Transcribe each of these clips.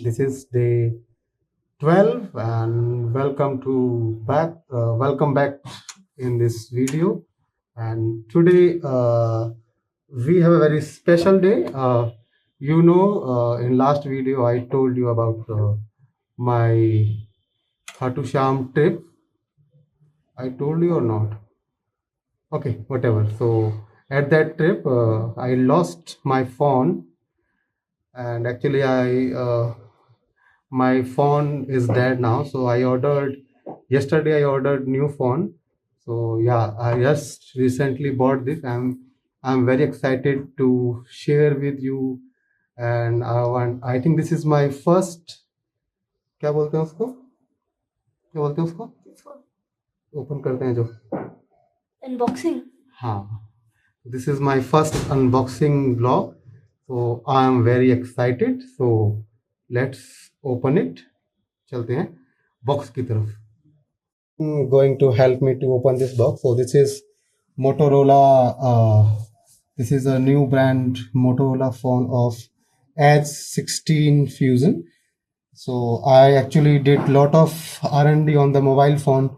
This is day 12 and welcome back in this video. And today we have a very special day. In last video I told you about my Khatu Sham trip. I told you or not? Okay, whatever. So at that trip, I lost my phone, and actually, my phone is dead now. So I ordered yesterday. I ordered new phone. So yeah, I just recently bought this. I'm very excited to share with you, and I think this is my first. क्या बोलते हैं उसको? क्या बोलते हैं उसको? Open करते हैं जो Unboxing. हाँ, this is my first unboxing vlog, so I am very excited. So let's open it. चलते हैं बॉक्स की तरफ. Going to help me to open this box. So this is Motorola. This is a new brand Motorola phone of Edge 16 Fusion. So I actually did lot of R&D on the mobile phone,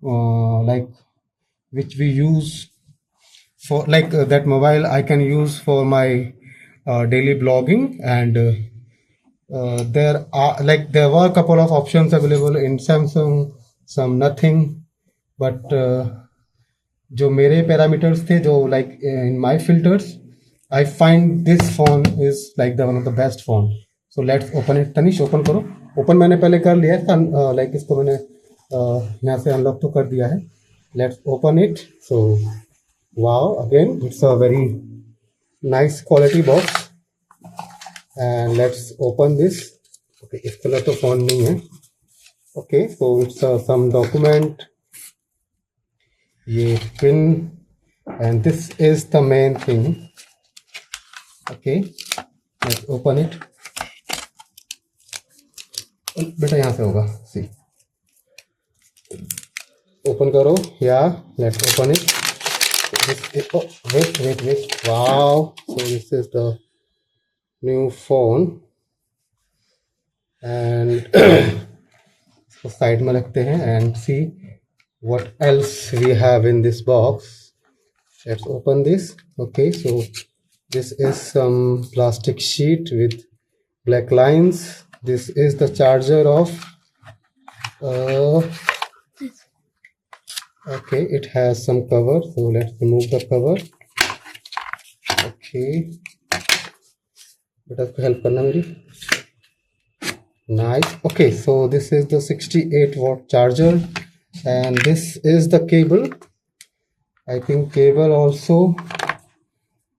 like which we use for that mobile I can use for my daily blogging, and there were a couple of options available in Samsung, some nothing, but जो मेरे parameters थे जो in my filters, I find this phone is like the one of the best phone. So let's open it. Tanish open करो. Open मैंने पहले कर लिया है. Like इसको मैंने यहाँ से unlock तो कर दिया है. Let's open it. So wow, again it's a very nice quality box, and let's open this. Okay, इस कलर तो phone नहीं है. Okay, so it's some document, ये pin, and this is the main thing. Okay, let's open it. बेटा यहाँ से होगा. See, open करो. Yeah, let's open it. Oh, wait. Wow. So this is the new phone, and इसको side में रखते हैं and see what else we have in this box. Let's open this. Okay, so this is some plastic sheet with black lines. This is the charger of okay, it has some cover, so let's remove the cover. Okay, बेटा इसको help करना मेरी. Nice. Okay, so this is the 68 watt charger, and this is the cable. I think cable also.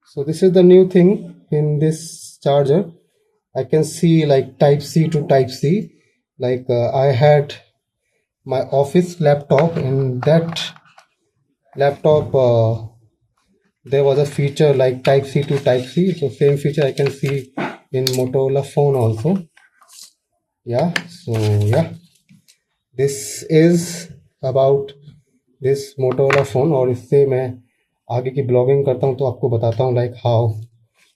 So this is the new thing in this charger. I can see like type C to type C. Like I had my office laptop. In that laptop there was a feature like type C to type C, so same feature I can see in Motorola phone also. Yeah, so yeah, this is about this Motorola phone, और इससे मैं आगे की blogging करता हूँ तो आपको बताता हूँ like how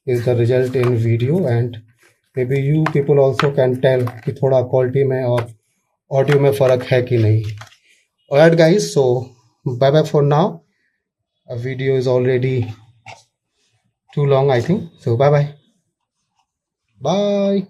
is the result in video, and maybe you people also can tell कि थोड़ा क्वालिटी में और ऑडियो में फ़र्क है कि नहीं. Alright guys, so bye bye for now. A video is already too long I think, so bye bye. Bye.